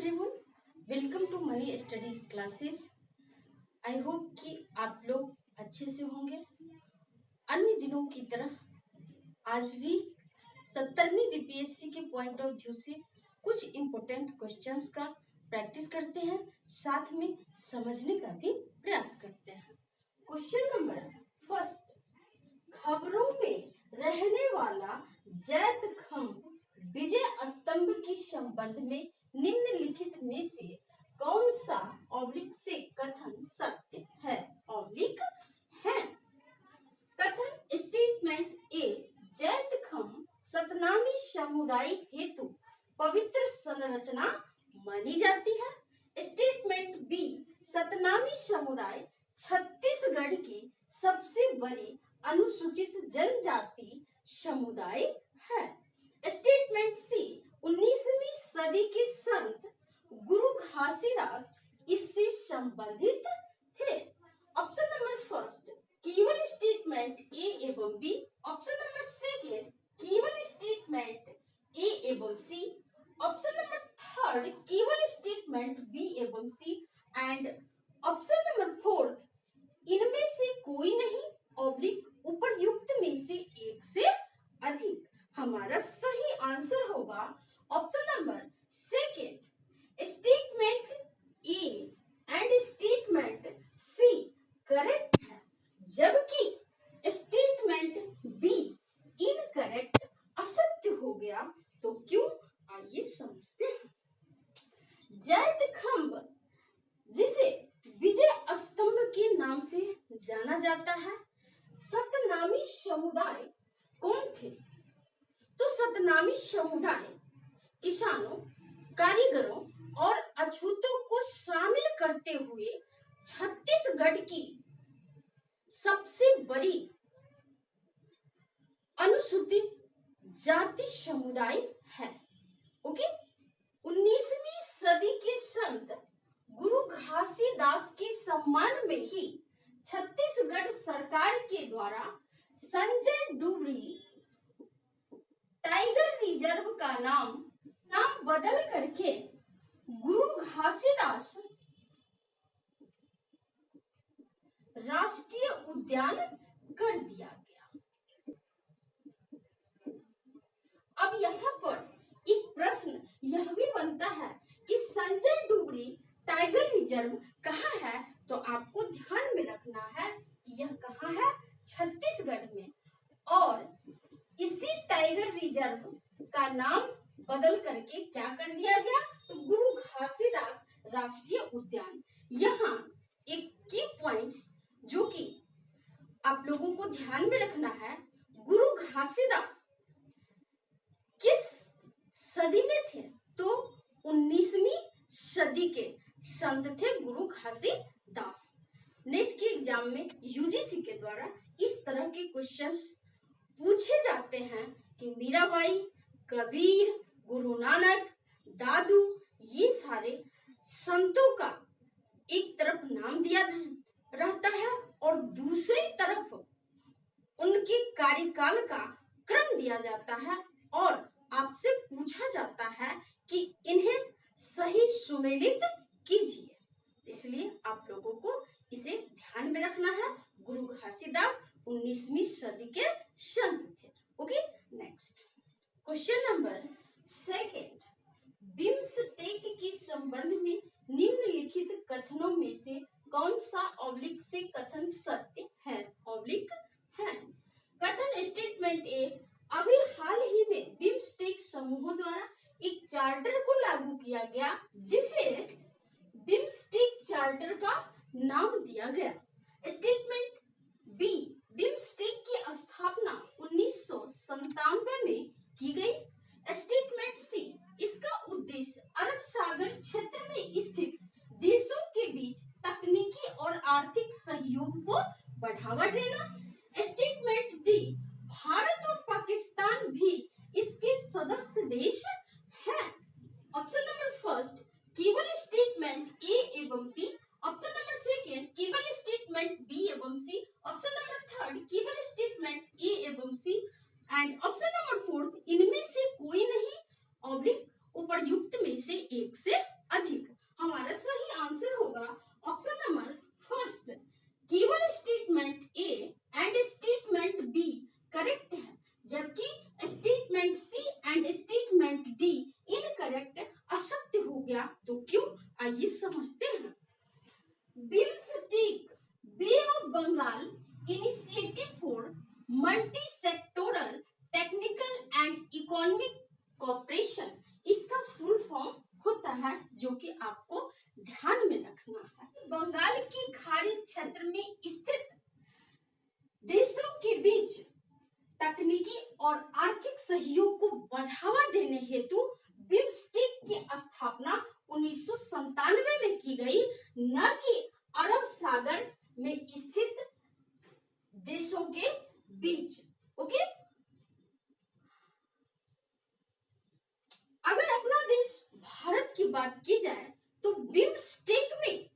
Everyone, welcome to money studies classes. I hope कि आप लोग अच्छे से होंगे। अन्य दिनों की तरह आज भी 70वीं बीपीएससी के पॉइंट ऑफ व्यू से कुछ इम्पोर्टेंट क्वेश्चंस का प्रैक्टिस करते हैं, साथ में समझने का भी प्रयास करते हैं। क्वेश्चन नंबर फर्स्ट, खबरों में रहने वाला जैत खंभ विजय स्तंभ के संबंध में निम्नलिखित में से कौन सा ऑब्लिक से कथन सत्य है? ऑब्लिक है। कथन स्टेटमेंट ए, जैत खंभ सतनामी समुदाय हेतु पवित्र संरचना मानी जाती है। स्टेटमेंट बी, सतनामी समुदाय छत्तीसगढ़ की सबसे बड़ी अनुसूचित जनजाति समुदाय है। स्टेटमेंट सी, 19वीं सदी के संत गुरु घासीदास इससे संबंधित थे। ऑप्शन नंबर फर्स्ट केवल स्टेटमेंट ए एवं बी। ऑप्शन नंबर सेकेंड केवल स्टेटमेंट ए एवं सी। ऑप्शन नंबर थर्ड केवल स्टेटमेंट बी एवं सी। एंड ऑप्शन नंबर फोर्थ इनमें से कोई नहीं ऑब्लिक उपर्युक्त में से एक से अधिक। हमारा सही आंसर होगा option number second, statement A and statement C correct है, जबकि स्टेटमेंट बी इनकरेक्ट असत्य हो गया। तो क्यों, आइए समझते हैं। जैत खंभ जिसे विजय स्तंभ के नाम से जाना जाता है, सतनामी समुदाय कौन थे? तो सतनामी समुदाय किसानों, कारीगरों और अछूतों को शामिल करते हुए छत्तीसगढ़ की सबसे बड़ी अनुसूचित जाति समुदाय है। ओके, 19वीं सदी के संत गुरु घासीदास के सम्मान में ही छत्तीसगढ़ सरकार के द्वारा संजय डुबरी टाइगर रिजर्व का नाम बदल करके गुरु घासीदास राष्ट्रीय उद्यान कर दिया गया। अब यहाँ पर एक प्रश्न यह भी बनता है कि संजय डुबरी टाइगर रिजर्व कहाँ है? तो आपको ध्यान में रखना है कि यह कहाँ है, छत्तीसगढ़ में। और इसी टाइगर रिजर्व का नाम बदल करके क्या कर दिया गया? तो गुरु घासीदास राष्ट्रीय उद्यान। यहाँ एक की पॉइंट जो कि आप लोगों को ध्यान में रखना है, गुरु घासीदास किस सदी में थे? तो 19वीं सदी के संत थे गुरु घासीदास। नेट के एग्जाम में यूजीसी के द्वारा इस तरह के क्वेश्चंस पूछे जाते हैं कि मीराबाई, कबीर, गुरु नानक, दादू, ये सारे संतों का एक तरफ नाम दिया रहता है और दूसरी तरफ उनके कार्यकाल का क्रम दिया जाता है और आपसे पूछा जाता है कि इन्हें सही सुमेलित कीजिए। इसलिए आप लोगों को इसे ध्यान में रखना है। गुरु घासीदास 19वीं सदी के संत थे। Okay, next question number second, BIMSTEC के संबंध में निम्नलिखित कथनों में से कौन सा ऑब्लिक से कथन सत्य है? ऑब्लिक है। कथन स्टेटमेंट ए, अभी हाल ही में बिम्सटेक समूहों द्वारा एक चार्टर को लागू किया गया जिसे बिम्सटेक चार्टर का नाम दिया गया। स्टेटमेंट बी, बिम्सटेक की स्थापना 1997 में की गई। स्टेटमेंट सी, इसका उद्देश्य अरब सागर क्षेत्र में स्थित देशों के बीच तकनीकी और आर्थिक सहयोग को बढ़ावा देना। स्टेटमेंट डी, भारत और पाकिस्तान भी इसके सदस्य देश हैं। ऑप्शन नंबर फर्स्ट केवल स्टेटमेंट ए एवं बी। ऑप्शन नंबर सेकेंड केवल स्टेटमेंट बी एवं सी। ऑप्शन नंबर थर्ड केवल स्टेटमेंट ए एवं सी। एंड ऑप्शन नंबर फोर्थ इनमें से कोई नहीं ऑब्लिक उपर्युक्त में से एक से आइए समझते हैं। BIMSTEC Bay of Bengal initiative for multi sectoral technical and economic cooperation, इसका फुल फॉर्म होता है, जो कि आपको ध्यान में रखना है। बंगाल की खाड़ी क्षेत्र में स्थित देशों के बीच तकनीकी और आर्थिक सहयोग को बढ़ावा देने हेतु बिम्स्टेक की स्थापना 1997 में की गई, न कि अरब सागर में स्थित देशों के बीच। ओके, अगर अपना देश भारत की बात की जाए तो बिम्स्टेक में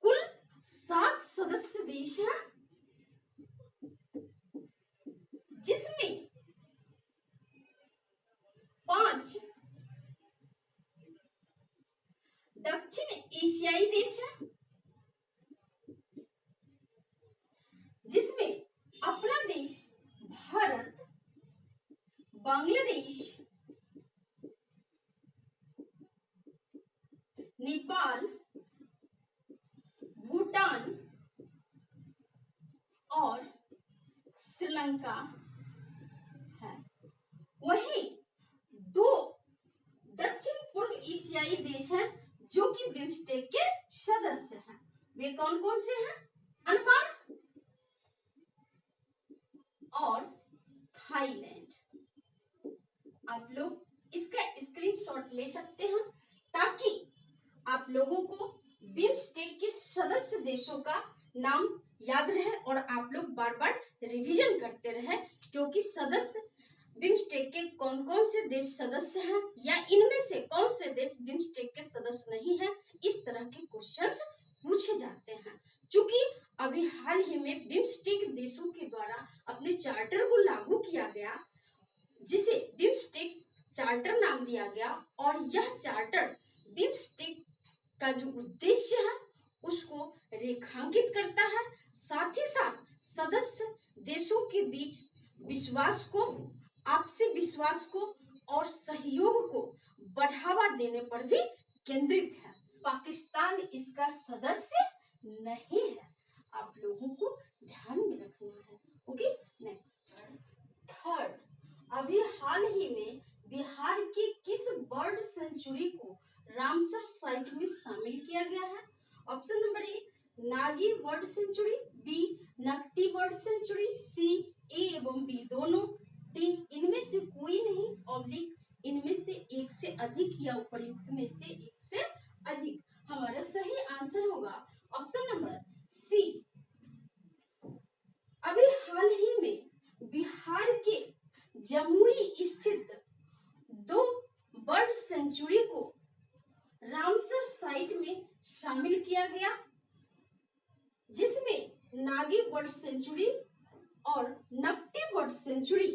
कुल 7 सदस्य देश हैं, जिसमें 5 दक्षिण एशियाई देश हैं, जिसमें अपना देश भारत, बांग्लादेश, नेपाल, भूटान और श्रीलंका है। वहीं 2 दक्षिण पूर्व एशियाई देश हैं जो कि बिम्स्टेक के सदस्य हैं। वे कौन कौन से हैं? म्यांमार और थाईलैंड। आप लोग इसका स्क्रीनशॉट ले सकते हैं ताकि आप लोगों को बिम्स्टेक के सदस्य देशों का नाम याद रहे और आप लोग बार बार रिवीजन करते रहे, क्योंकि सदस्य बिम्स्टेक के कौन कौन से देश सदस्य हैं या इनमें से कौन से देश बिम्स्टेक के सदस्य नहीं हैं, इस तरह के क्वेश्चंस पूछे जाते हैं। चूंकि अभी हाल ही में बिम्स्टेक देशों के द्वारा अपने चार्टर को लागू किया गया, जिसे बिम्स्टेक चार्टर नाम दिया गया, और यह चार्टर बिम्स्टेक का जो उद्देश्य है उसको रेखांकित करता है, साथ ही साथ सदस्य देशों के बीच विश्वास को, आपसी विश्वास को और सहयोग को बढ़ावा देने पर भी केंद्रित है। पाकिस्तान इसका सदस्य नहीं है, आप लोगों को ध्यान में रखना है। ओके, नेक्स्ट थर्ड, अभी हाल ही में बिहार के किस बर्ड सेंचुरी को रामसर साइट में शामिल किया गया है? Option number A Nagi bird sanctuary, B Nakti bird sanctuary, C A एवं बी दोनों, डी इनमें से कोई नहीं, ऑब्लिक इनमें से एक से अधिक या उपयुक्त में से एक से अधिक। हमारा सही आंसर होगा ऑप्शन नंबर सी। अभी हाल ही में बिहार के जमुई स्थित 2 बर्ड सेंचुरी को रामसर साइट में शामिल किया गया, जिसमें नागी बर्ड सेंचुरी और नकटी बर्ड सेंचुरी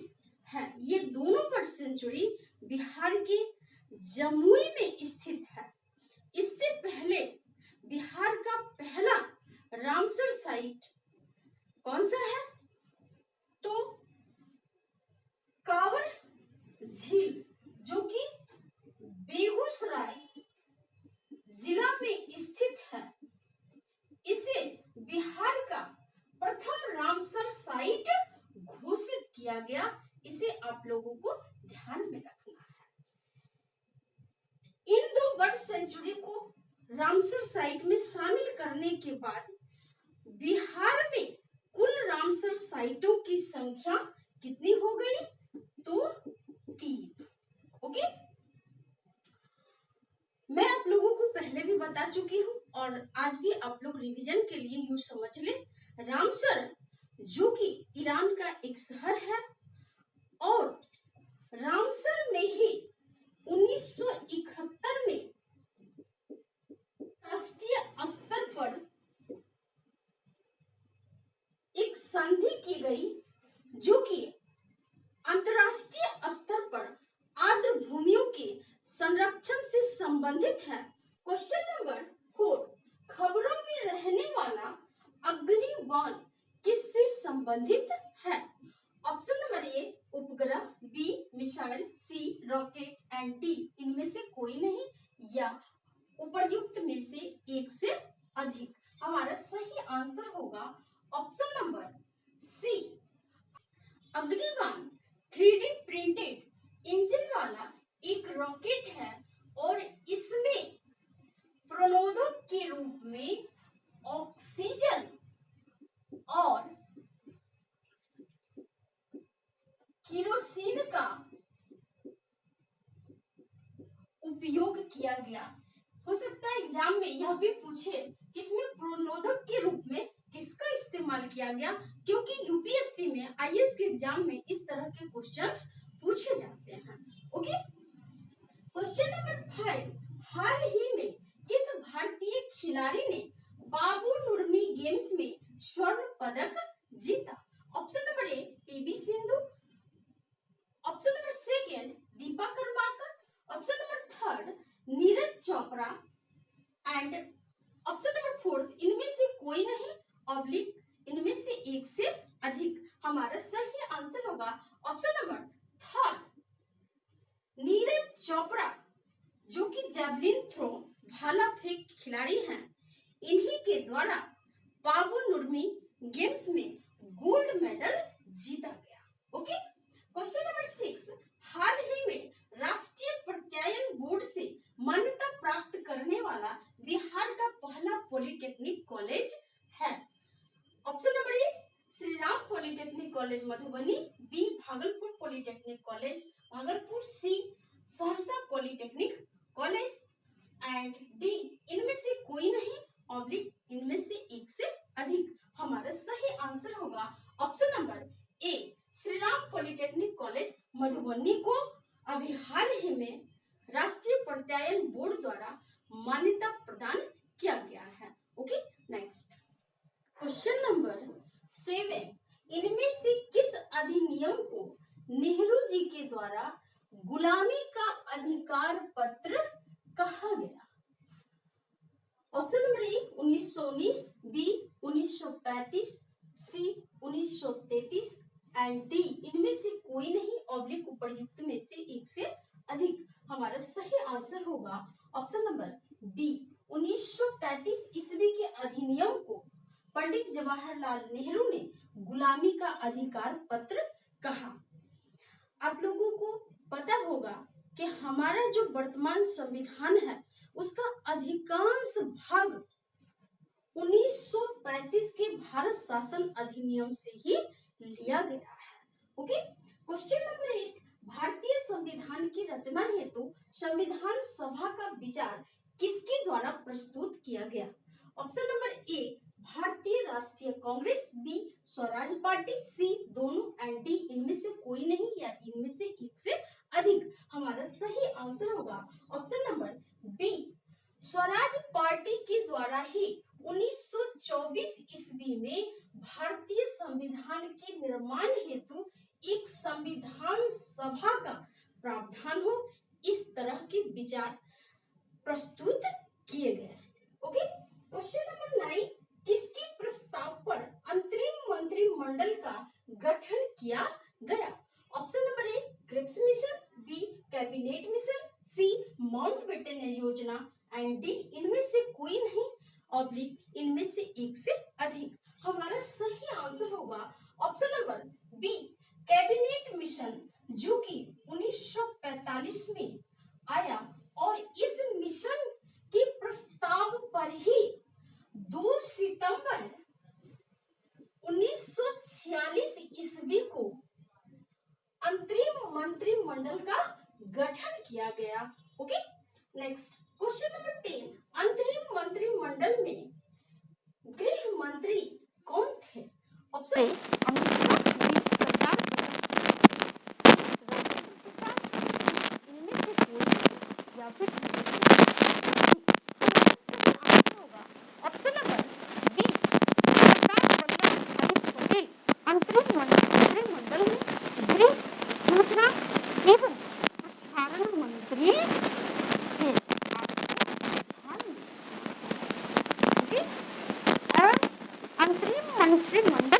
है। ये दोनों बर्ड सेंचुरी बिहार के जमुई में स्थित है। इससे पहले बिहार का पहला रामसर साइट कौन सा है? तो कांवर झील, जो कि बेगूसराय जिला में स्थित है। इसे बिहार का प्रथम रामसर साइट घोषित किया गया। इसे आप लोगों को ध्यान में रखना है। इन 2 बर्ड सेंचुरी को रामसर साइट में शामिल करने के बाद बिहार में कुल रामसर साइटों की संख्या कितनी हो गई? तो 3। ओके, मैं आप लोगों को पहले भी बता चुकी हूँ और आज भी आप लोग रिवीजन के लिए यूं समझ ले, रामसर जो कि ईरान का एक शहर है और रामसर में ही 1971 में राष्ट्रीय स्तर पर एक संधि की गई, जो कि अंतरराष्ट्रीय स्तर पर आर्द्र भूमियों के संरक्षण से संबंधित है। क्वेश्चन नंबर 4, खबरों में रहने वाला अग्निबाण किससे संबंधित है? ऑप्शन नंबर ए उपग्रह, B missile, C rocket and D इनमें से कोई नहीं या उपर्युक्त में से एक से अधिक। हमारा सही आंसर होगा option number C. Agnibaan 3D printed engine वाला एक रॉकेट है और इसमें प्रणोदक के रूप में ऑक्सीजन और केरोसिन का उपयोग किया गया। हो सकता है एग्जाम में यह भी पूछे कि इसमें प्रणोदक के रूप में किसका इस्तेमाल किया गया, क्योंकि यूपीएससी में आईएएस के एग्जाम में इस तरह के क्वेश्चंस पूछे जाते हैं। ओके, क्वेश्चन नंबर 5, हाल ही में किस भारतीय खिलाड़ी ने बाबू नुर्मी गेम्स में स्वर्ण पदक जीता? Option number A PV Sindhu, option number second Deepa Karmakar, option number third Neeraj Chopra and option number fourth इनमें से कोई नहीं ऑब्लिक इनमें से एक से अधिक। हमारा सही आंसर होगा option number third Neeraj Chopra, जो कि जैवलिन थ्रो भाला फेंक खिलाड़ी हैं। इन्हीं के द्वारा बाबू नुर्मी गेम्स में गोल्ड मेडल जीता गया। ओके, क्वेश्चन नंबर 6, हाल ही में राष्ट्रीय प्रत्यायन बोर्ड से मान्यता प्राप्त करने वाला बिहार का पहला पॉलिटेक्निक कॉलेज है। Option number A Shri Ram polytechnic college Madhubani, B Bhagalpur polytechnic college Bhagalpur, C Saharsa polytechnic college and D इनमें से कोई नहीं ऑब्लिक इनमें से एक से अधिक। हमारा सही आंसर होगा option number A Shri Ram polytechnic college Madhubani को अभी हाल ही में राष्ट्रीय प्रत्यायन बोर्ड द्वारा मान्यता प्रदान किया गया है। ओके, नेक्स्ट क्वेश्चन नंबर 7, इनमें से किस अधिनियम को नेहरू जी के द्वारा गुलामी का अधिकार पत्र कहा गया? Option number A 1919, B 1935, C 1933 and D इनमें से कोई नहीं ऑब्लिक उपर्युक्त में से एक से अधिक। हमारा सही आंसर होगा ऑप्शन नंबर बी 1935 ईस्वी के अधिनियम को पंडित जवाहरलाल नेहरू ने गुलामी का अधिकार पत्र कहा। आप लोगों को पता होगा कि हमारा जो वर्तमान संविधान है उसका अधिकांश भाग 1935 के भारत शासन अधिनियम से ही लिया गया है। ओके, क्वेश्चन नंबर 8, भारतीय संविधान की रचना हेतु संविधान सभा का विचार किसके द्वारा प्रस्तुत किया गया? ऑप्शन नंबर ए भारतीय राष्ट्रीय कांग्रेस, बी स्वराज पार्टी, सी दोनों एंड डी इनमें से कोई नहीं या इनमें से एक से अधिक। हमारा सही आंसर होगा option number B Swaraj party के द्वारा ही 1924 ईस्वी में भारतीय संविधान के निर्माण हेतु एक संविधान सभा का प्रावधान हो, इस तरह के विचार प्रस्तुत किए गए। ओके, क्वेश्चन नंबर 9, किसके प्रस्ताव पर अंतरिम मंत्रिमंडल का गठन किया गया? Option number A Cripps mission, B cabinet mission, C Mountbatten योजना एंड डी इनमें से कोई नहीं ऑब्लिक इनमें से एक से अधिक। हमारा सही आंसर होगा option number B cabinet mission, जो कि 1945 में आया और इस मिशन के प्रस्ताव पर ही 2 सितंबर 1946 ईस्वी को अंतरिम मंत्रिमंडल का गठन किया गया। ओके, नेक्स्ट क्वेश्चन नंबर 10, अंतरिम मंत्रिमंडल में गृह मंत्री कौन थे? ऑप्शन या फिर option number B Sardar Vallabh भाई पटेल अंतरिम मंत्रिमंडल में गृह सूचना एवं प्रसारण मंत्री थे। और अंतरिम मंत्रिमंडल